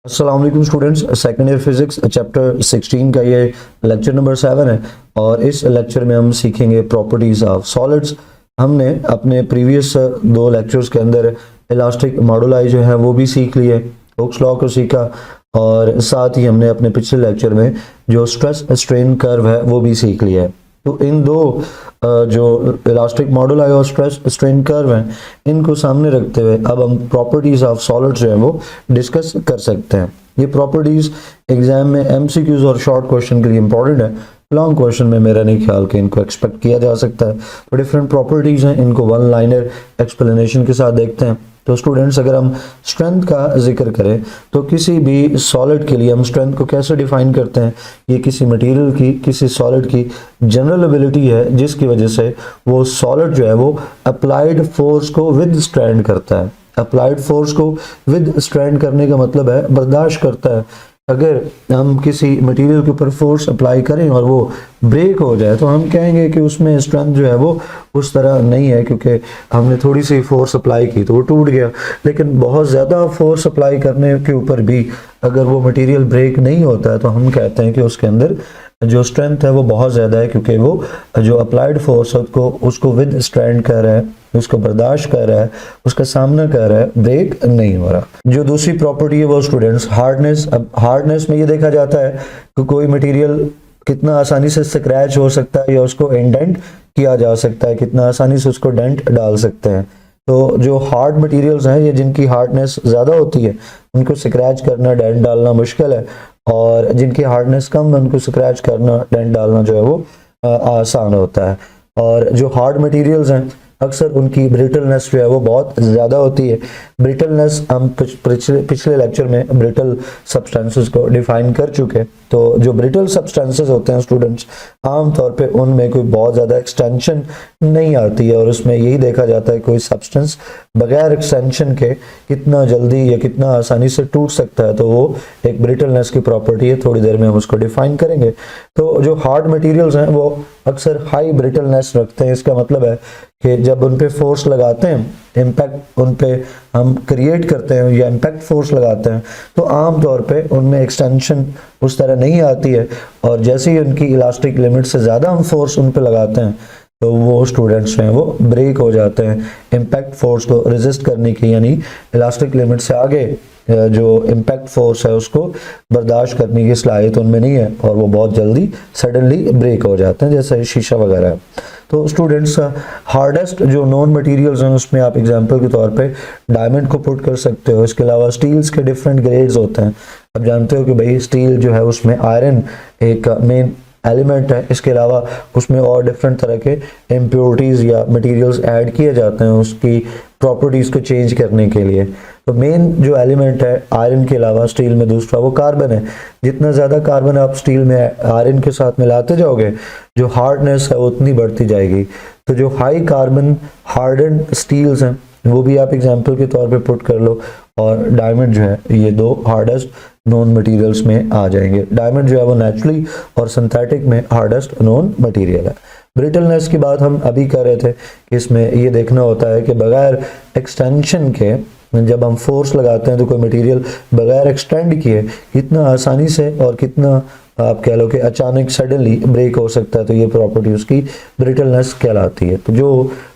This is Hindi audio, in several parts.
अस्सलाम वालेकुम students, second year physics chapter 16 का ये लेक्चर नंबर 7 है और इस लेक्चर में हम सीखेंगे प्रॉपर्टीज ऑफ सॉलिड्स। हमने अपने प्रीवियस दो लेक्चर्स के अंदर इलास्टिक मॉडुलाई जो है वो भी सीख लिए, हुक्स लॉ को सीखा और साथ ही हमने अपने पिछले लेक्चर में जो स्ट्रेस स्ट्रेन कर्व है वो भी सीख लिया है। तो इन दो जो इलास्टिक मॉडुलाई और स्ट्रेस स्ट्रेन कर्व हैं इनको सामने रखते हुए अब हम प्रॉपर्टीज ऑफ सॉलिड्स जो है वो डिस्कस कर सकते हैं। ये प्रॉपर्टीज एग्जाम में एमसीक्यूज और शॉर्ट क्वेश्चन के लिए इंपॉर्टेंट है। लॉन्ग क्वेश्चन में मेरा नहीं ख्याल कि इनको एक्सपेक्ट किया जा सकता है। तो डिफरेंट प्रॉपर्टीज हैं, इनको वन लाइनर एक्सप्लेनेशन के साथ देखते हैं। तो स्टूडेंट्स, अगर हम स्ट्रेंथ का जिक्र करें तो किसी भी सॉलिड के लिए हम स्ट्रेंथ को कैसे डिफाइन करते हैं? ये किसी मटेरियल की, किसी सॉलिड की जनरल एबिलिटी है जिसकी वजह से वो सॉलिड जो है वो अप्लाइड फोर्स को विद स्ट्रैंड करता है। अप्लाइड फोर्स को विद स्ट्रैंड करने का मतलब है बर्दाश्त करता है। अगर हम किसी मटेरियल के ऊपर फोर्स अप्लाई करें और वो ब्रेक हो जाए तो हम कहेंगे कि उसमें स्ट्रेंथ जो है वो उस तरह नहीं है, क्योंकि हमने थोड़ी सी फोर्स अप्लाई की तो वो टूट गया। लेकिन बहुत ज़्यादा फोर्स अप्लाई करने के ऊपर भी अगर वो मटेरियल ब्रेक नहीं होता है तो हम कहते हैं कि उसके अंदर जो स्ट्रेंथ है वो बहुत ज़्यादा है, क्योंकि वो जो अप्लाइड फोर्स है उसको विद स्ट्रैंड कर रहा है, उसको बर्दाश्त कर रहा है, उसका सामना कर रहा है, ब्रेक नहीं हो रहा। जो दूसरी प्रॉपर्टी है वो स्टूडेंट्स हार्डनेस। अब हार्डनेस में ये देखा जाता है कि कोई मटेरियल कितना आसानी से स्क्रैच हो सकता है या उसको इंडेंट किया जा सकता है, कितना आसानी से उसको डेंट डाल सकते हैं। तो जो हार्ड मटेरियल्स हैं ये जिनकी हार्डनेस ज़्यादा होती है उनको स्क्रैच करना, डेंट डालना मुश्किल है, और जिनकी हार्डनेस कम है उनको स्क्रैच करना, डेंट डालना जो है वो आसान होता है। और जो हार्ड मटेरियल्स हैं अक्सर उनकी ब्रिटलनेस जो है वो बहुत ज़्यादा होती है। ब्रिटलनेस हम पिछले लेक्चर में ब्रिटल सब्सटेंसेस को डिफाइन कर चुके हैं। तो जो ब्रिटल सब्सटेंसेस होते हैं स्टूडेंट्स, आमतौर पे उनमें कोई बहुत ज़्यादा एक्सटेंशन नहीं आती है और उसमें यही देखा जाता है कोई सब्सटेंस बगैर एक्सटेंशन के कितना जल्दी या कितना आसानी से टूट सकता है। तो वो एक ब्रिटलनेस की प्रॉपर्टी है, थोड़ी देर में हम उसको डिफाइन करेंगे। तो जो हार्ड मटेरियल्स हैं वो अक्सर हाई ब्रिटलनेस रखते हैं। इसका मतलब है कि जब उन पे फोर्स लगाते हैं, इम्पैक्ट उन पे हम क्रिएट करते हैं या इम्पैक्ट फोर्स लगाते हैं तो आम तौर पे उनमें एक्सटेंशन उस तरह नहीं आती है, और जैसे ही उनकी इलास्टिक लिमिट से ज़्यादा हम फोर्स उन पे लगाते हैं तो वो स्टूडेंट्स हैं वो ब्रेक हो जाते हैं। इम्पैक्ट फोर्स को रेजिस्ट करने की, यानी इलास्टिक लिमिट से आगे जो इम्पैक्ट फोर्स है उसको बर्दाश्त करने की सलाहियत उनमें नहीं है और वो बहुत जल्दी सडनली ब्रेक हो जाते हैं, जैसे शीशा वगैरह है। तो स्टूडेंट्स, हार्डेस्ट जो नॉन मटेरियल्स हैं उसमें आप एग्जांपल के तौर पे डायमंड को पुट कर सकते हो। इसके अलावा स्टील्स के डिफरेंट ग्रेड्स होते हैं। आप जानते हो कि भाई स्टील जो है उसमें आयरन एक मेन एलिमेंट है, इसके अलावा उसमें और डिफरेंट तरह के इम्प्योरिटीज़ या मटेरियल्स ऐड किए जाते हैं उसकी प्रॉपर्टीज़ को चेंज करने के लिए। तो मेन जो एलिमेंट है आयरन के अलावा स्टील में दूसरा वो कार्बन है। जितना ज़्यादा कार्बन आप स्टील में आयरन के साथ मिलाते जाओगे जो हार्डनेस है वो उतनी बढ़ती जाएगी। तो जो हाई कार्बन हार्डन स्टील्स हैं वो भी आप एग्जाम्पल के तौर पे पुट कर लो, और डायमंड जो है ये दो हार्डेस्ट नॉन मटेरियल्स में आ जाएंगे। डायमंड जो है वो नेचुरली और सिंथेटिक में हार्डेस्ट नॉन मटेरियल है। ब्रिटलनेस की बात हम अभी कर रहे थे कि इसमें ये देखना होता है कि बगैर एक्सटेंशन के जब हम फोर्स लगाते हैं तो कोई मटेरियल बगैर एक्सटेंड किए कितना आसानी से और कितना आप कह लो कि अचानक सडनली ब्रेक हो सकता है। तो ये प्रॉपर्टी उसकी ब्रिटलनेस कहलाती है। तो जो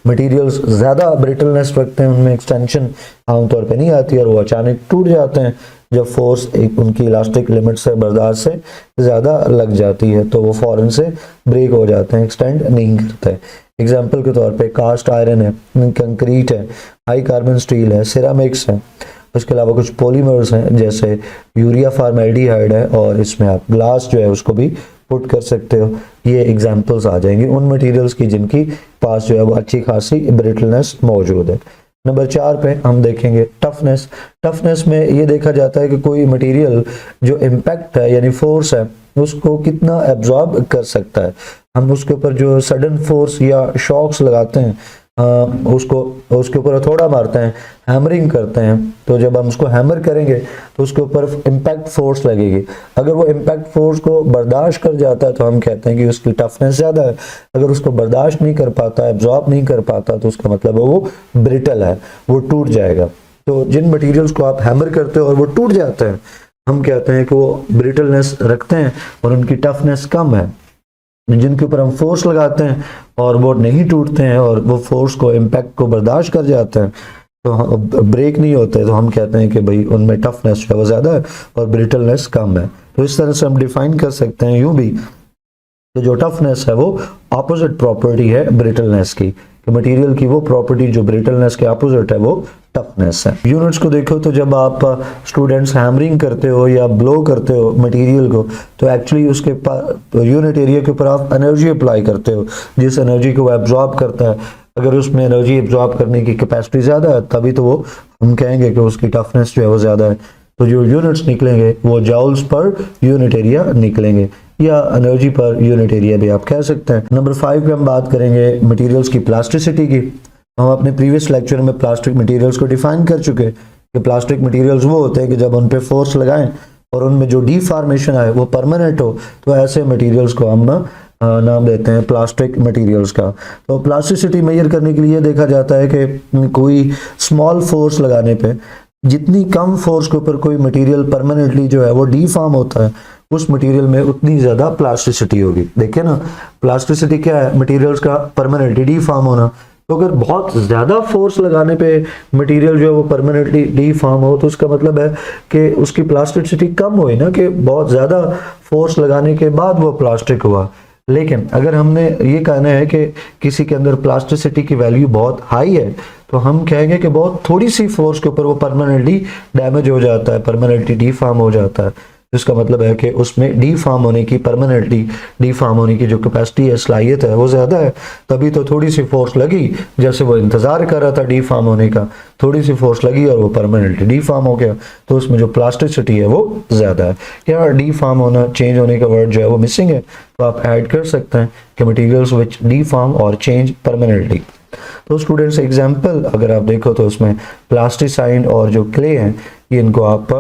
मटेरियल्स ज़्यादा ब्रिटलनेस रखते हैं उनमें एक्सटेंशन आमतौर पे नहीं आती और वो अचानक टूट जाते हैं जब फोर्स एक उनकी इलास्टिक लिमिट से बर्दाश्त से ज़्यादा लग जाती है, तो वो फ़ौरन से ब्रेक हो जाते हैं, एक्सटेंड नहीं करते। एग्जाम्पल के तौर पे कास्ट आयरन है, कंक्रीट है, हाई कार्बन स्टील है, सिरामिक्स है। उसके अलावा कुछ पॉलीमर्स हैं जैसे यूरिया फॉर्मेल्डिहाइड है, और इसमें आप ग्लास जो है उसको भी पुट कर सकते हो। ये एग्जांपल्स आ जाएंगे उन मटेरियल्स की जिनकी पास जो है वो अच्छी खासी ब्रिटलनेस मौजूद है। नंबर 4 पे हम देखेंगे टफनेस। टफनेस में ये देखा जाता है कि कोई मटेरियल जो इम्पैक्ट है यानी फोर्स है उसको कितना एब्जॉर्ब कर सकता है। हम उसके ऊपर जो सडन फोर्स या शॉक्स लगाते हैं उसको उसके ऊपर थोड़ा मारते हैं, हैमरिंग करते हैं, तो जब हम उसको हैमर करेंगे तो उसके ऊपर इम्पैक्ट फोर्स लगेगी। अगर वो इम्पैक्ट फोर्स को बर्दाश्त कर जाता है तो हम कहते हैं कि उसकी टफनेस ज़्यादा है। अगर उसको बर्दाश्त नहीं कर पाता, एब्जॉर्ब नहीं कर पाता, तो उसका मतलब है वो ब्रिटल है, वो टूट जाएगा। तो जिन मटेरियल्स को आप हैमर करते हो और वो टूट जाते हैं हम कहते हैं कि वो ब्रिटलनेस रखते हैं और उनकी टफनेस कम है। जिनके ऊपर हम फोर्स लगाते हैं और वो नहीं टूटते हैं और वो फोर्स को, इम्पैक्ट को बर्दाश्त कर जाते हैं, तो ब्रेक नहीं होते, तो हम कहते हैं कि भाई उनमें टफनेस जो है वो ज़्यादा है और ब्रिटलनेस कम है। तो इस तरह से हम डिफाइन कर सकते हैं यूं भी कि जो टफनेस है वो ऑपोजिट प्रॉपर्टी है ब्रिटलनेस की, कि मटेरियल की वो प्रॉपर्टी जो ब्रिटलनेस के ऑपोजिट है वो टफनेस है। यूनिट्स को देखो तो जब आप स्टूडेंट्स हैमरिंग करते हो या ब्लो करते हो मटेरियल को, तो एक्चुअली उसके यूनिट एरिया के ऊपर आप एनर्जी अप्लाई करते हो, जिस एनर्जी को वो एब्जॉर्ब करता है। अगर उसमें एनर्जी एब्जॉर्ब करने की कैपेसिटी ज़्यादा है तभी तो वो हम कहेंगे कि उसकी टफनेस जो है वो ज़्यादा है। तो जो यूनिट्स निकलेंगे वो जाउल्स पर यूनिट एरिया निकलेंगे, या एनर्जी पर यूनिट एरिया भी आप कह सकते हैं। नंबर 5 पे हम बात करेंगे मटेरियल्स की प्लास्टिसिटी की। हम अपने प्रीवियस लेक्चर में प्लास्टिक मटेरियल्स को डिफाइन कर चुके कि प्लास्टिक मटेरियल्स वो होते हैं कि जब उन पे फोर्स लगाएं और उनमें जो डीफॉर्मेशन आए वो परमानेंट हो, तो ऐसे मटेरियल्स को हम नाम देते हैं प्लास्टिक मटेरियल्स का। तो प्लास्टिसिटी मेजर करने के लिए देखा जाता है कि कोई स्मॉल फोर्स लगाने पे जितनी कम फोर्स के ऊपर कोई मटेरियल परमानेंटली जो है वो डीफॉर्म होता है, उस मटेरियल में उतनी ज़्यादा प्लास्टिसिटी होगी। देखिए ना, प्लास्टिसिटी क्या है? मटेरियल्स का परमानेंटली डीफॉर्म होना। तो अगर बहुत ज़्यादा फोर्स लगाने पे मटेरियल जो है वो परमानेंटली डीफॉर्म हो, तो उसका मतलब है कि उसकी प्लास्टिसिटी कम हुई ना, कि बहुत ज़्यादा फोर्स लगाने के बाद वो प्लास्टिक हुआ। लेकिन अगर हमने ये कहना है कि किसी के अंदर प्लास्टिसिटी की वैल्यू बहुत हाई है, तो हम कहेंगे कि बहुत थोड़ी सी फोर्स के ऊपर वो परमानेंटली डैमेज हो जाता है, परमानेंटली डीफॉर्म हो जाता है। इसका मतलब है कि उसमें डीफॉर्म होने की, परमानेंटली डीफॉर्म होने की जो कैपेसिटी है, सलाहियत है, वो ज़्यादा है। तभी तो थोड़ी सी फोर्स लगी, जैसे वो इंतज़ार कर रहा था डीफॉर्म होने का, थोड़ी सी फोर्स लगी और वो परमानेंटली डीफॉर्म हो गया, तो उसमें जो प्लास्टिसिटी है वो ज़्यादा है। या डीफॉर्म होना, चेंज होने का वर्ड जो है वो मिसिंग है, तो आप ऐड कर सकते हैं कि मटीरियल्स विच डीफॉर्म और चेंज परमानेंटली। तो स्टूडेंट्स एग्जाम्पल अगर आप देखो तो उसमें प्लास्टिसाइड और जो क्ले हैं, ये इनको आप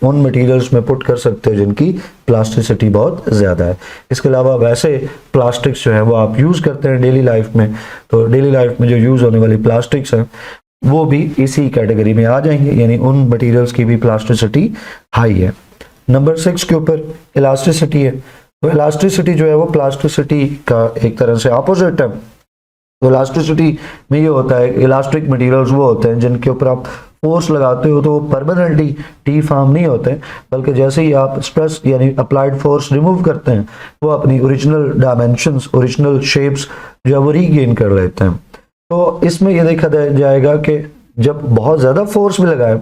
उन मटेरियल्स में पुट कर सकते हो जिनकी प्लास्टिसिटी बहुत ज़्यादा है। इसके अलावा वैसे प्लास्टिक्स जो है वो आप यूज़ करते हैं डेली लाइफ में, तो डेली लाइफ में जो यूज़ होने वाली प्लास्टिक्स हैं वो भी इसी कैटेगरी में आ जाएंगे, यानी उन मटेरियल्स की भी प्लास्टिसिटी हाई है। नंबर 6 के ऊपर इलास्टिसिटी है। तो इलास्टिसिटी जो है वो प्लास्टिसिटी का एक तरह से ऑपोजिट है। तो इलास्टिसिटी में ये होता है, इलास्टिक मटेरियल्स वो होते हैं जिनके ऊपर आप फोर्स लगाते हो तो वो परमानेंटली डीफॉर्म नहीं होते, बल्कि जैसे ही आप स्ट्रेस यानी अप्लाइड फोर्स रिमूव करते हैं, वो अपनी ओरिजिनल डायमेंशंस, ओरिजिनल शेप्स जो है वो रीगेन कर लेते हैं। तो इसमें ये देखा जाएगा कि जब बहुत ज़्यादा फोर्स भी लगाए,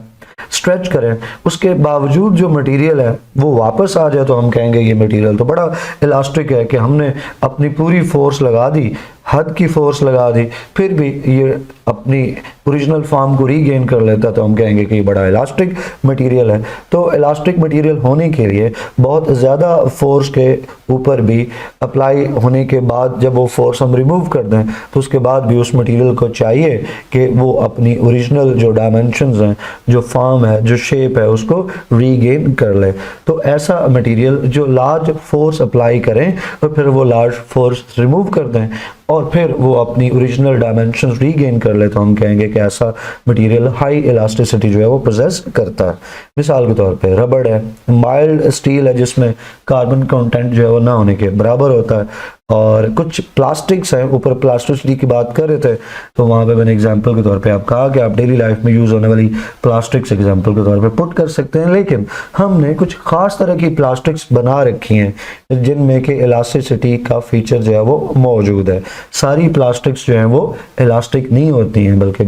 स्ट्रेच करें, उसके बावजूद जो मटेरियल है वो वापस आ जाए, तो हम कहेंगे ये मटेरियल तो बड़ा इलास्टिक है, कि हमने अपनी पूरी फोर्स लगा दी, हद की फोर्स लगा दी, फिर भी ये अपनी ओरिजिनल फॉर्म को रीगेन कर लेता, तो हम कहेंगे कि ये बड़ा इलास्टिक मटेरियल है। तो इलास्टिक मटेरियल होने के लिए बहुत ज़्यादा फोर्स के ऊपर भी अप्लाई होने के बाद जब वो फोर्स हम रिमूव कर दें, तो उसके बाद भी उस मटेरियल को चाहिए कि वो अपनी ओरिजिनल जो डायमेंशंस हैं, जो फॉर्म है, जो शेप है, उसको रीगेन कर ले। तो ऐसा मटेरियल जो लार्ज फोर्स अप्लाई करें और फिर वो लार्ज फोर्स रिमूव कर दें और फिर वो अपनी ओरिजिनल डायमेंशंस रीगेन कर ले, तो हम कहेंगे कि ऐसा मटेरियल हाई इलास्टिसिटी जो है वो पोजेस करता है। मिसाल के तौर पे रबड़ है, माइल्ड स्टील है जिसमें कार्बन कंटेंट जो है वो ना होने के बराबर होता है, और कुछ प्लास्टिक्स हैं, ऊपर प्लास्टिसिटी की बात कर रहे थे, तो वहाँ पे मैंने एग्जांपल के तौर पे आप कहा कि आप डेली लाइफ में यूज़ होने वाली प्लास्टिक्स एग्जांपल के तौर पे पुट कर सकते हैं, लेकिन हमने कुछ खास तरह की प्लास्टिक्स बना रखी हैं जिनमें कि इलास्टिसिटी का फीचर जो है वो मौजूद है। सारी प्लास्टिक्स जो हैं वो इलास्टिक नहीं होती हैं, बल्कि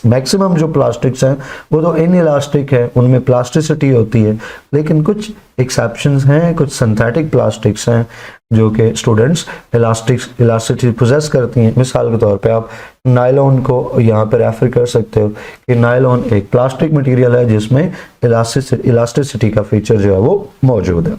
मैक्सिमम जो प्लास्टिक्स हैं वो तो इन इलास्टिक है, उनमें प्लास्टिसिटी होती है, लेकिन कुछ एक्सेप्शंस हैं, कुछ सिंथेटिक प्लास्टिक्स हैं जो कि स्टूडेंट्स इलास्टिसिटी पोजेस करती हैं। मिसाल के तौर पे आप नायलॉन को यहाँ पर रेफर कर सकते हो कि नायलॉन एक प्लास्टिक मटेरियल है जिसमें इलास्टिसिटी का फीचर जो है वो मौजूद है।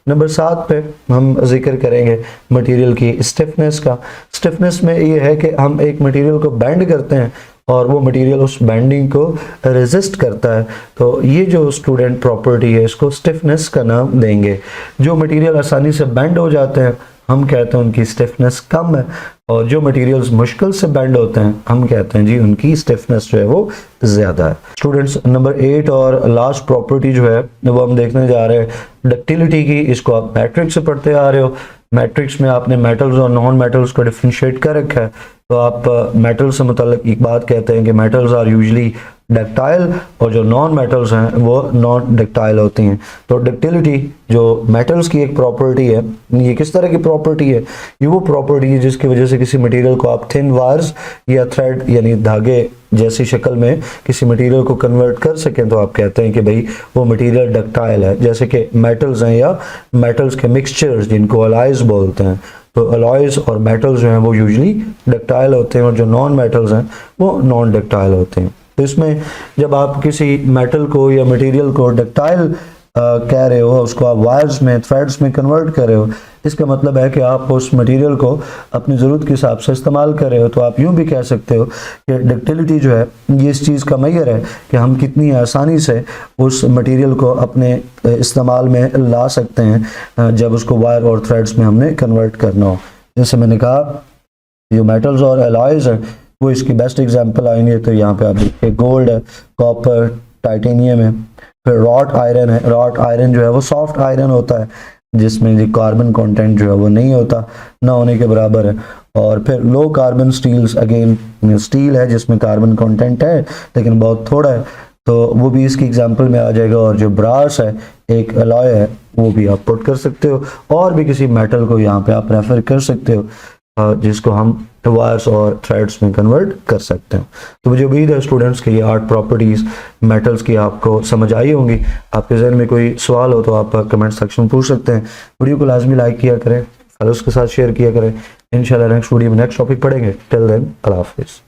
नंबर 7 पे हम जिक्र करेंगे मटेरियल की स्टिफनेस का। स्टिफनेस में ये है कि हम एक मटेरियल को बेंड करते हैं और वो मटेरियल उस बेंडिंग को रेजिस्ट करता है, तो ये जो स्टूडेंट प्रॉपर्टी है इसको स्टिफनेस का नाम देंगे। जो मटेरियल आसानी से बेंड हो जाते हैं हम कहते हैं उनकी स्टिफनेस कम है, और जो मटेरियल्स मुश्किल से बेंड होते हैं हम कहते हैं जी उनकी स्टिफनेस जो है वो ज़्यादा है। स्टूडेंट्स, नंबर 8 और लास्ट प्रॉपर्टी जो है वो हम देखने जा रहे हैं डक्टिलिटी की। इसको आप मैट्रिक्स से पढ़ते आ रहे हो। मैट्रिक्स में आपने मेटल्स और नॉन मेटल्स को डिफ्रेंशिएट कर रखा है। तो आप मेटल से मुतल्लिक एक बात कहते हैं कि मेटल्स आर यूजली डक्टाइल, और जो नॉन मेटल्स हैं वो नॉन डक्टाइल होती हैं। तो डक्टिलिटी जो मेटल्स की एक प्रॉपर्टी है, ये किस तरह की प्रॉपर्टी है? ये वो प्रॉपर्टी है जिसकी वजह से किसी मटेरियल को आप थिन वायर्स या थ्रेड यानी धागे जैसी शक्ल में किसी मटेरियल को कन्वर्ट कर सकें, तो आप कहते हैं कि भाई वो मटेरियल डक्टाइल है। जैसे कि मेटल्स हैं या मेटल्स के मिक्सचर्स जिनको अलॉयज बोलते हैं, तो अलॉयज और मेटल्स जो हैं वो यूजली डक्टाइल होते हैं, और जो नॉन मेटल्स हैं वो नॉन डक्टाइल होते हैं। तो इसमें जब आप किसी मेटल को या मटेरियल को डक्टाइल कह रहे हो, उसको आप वायर्स में थ्रेड्स में कन्वर्ट कर रहे हो, इसका मतलब है कि आप उस मटेरियल को अपनी ज़रूरत के हिसाब से इस्तेमाल कर रहे हो। तो आप यूँ भी कह सकते हो कि डक्टिलिटी जो है ये इस चीज़ का मैयर है कि हम कितनी आसानी से उस मटेरियल को अपने इस्तेमाल में ला सकते हैं जब उसको वायर और थ्रेड्स में हमने कन्वर्ट करना हो। जैसे मैंने कहा जो मेटल्स और अलॉयज हैं वो इसकी बेस्ट एग्जांपल आएंगे। तो यहाँ पे आप देखिए गोल्ड है, कॉपर, टाइटेनियम है, फिर रॉट आयरन है। रॉट आयरन जो है वो सॉफ्ट आयरन होता है जिसमें जो कार्बन कंटेंट जो है वो नहीं होता, ना होने के बराबर है। और फिर low carbon steels, again steel है जिसमें कार्बन कंटेंट है लेकिन बहुत थोड़ा है, तो वो भी इसकी एग्जांपल में आ जाएगा। और जो ब्रास है एक अलॉय है, वो भी आप पुट कर सकते हो, और भी किसी मेटल को यहाँ पे आप रेफर कर सकते हो जिसको हम वायर्स और थ्रेड्स में कन्वर्ट कर सकते हैं। तो मुझे उम्मीद है स्टूडेंट्स के ये 8 प्रॉपर्टीज़ मेटल्स की आपको समझ आई होंगी। आपके जहन में कोई सवाल हो तो आप कमेंट सेक्शन में पूछ सकते हैं। वीडियो को लाजमी लाइक किया करें, फ्रेंड्स के साथ शेयर किया करें। इंशाल्लाह नेक्स्ट वीडियो में नेक्स्ट टॉपिक पढ़ेंगे। टिल देन अल्लाह हाफिज़।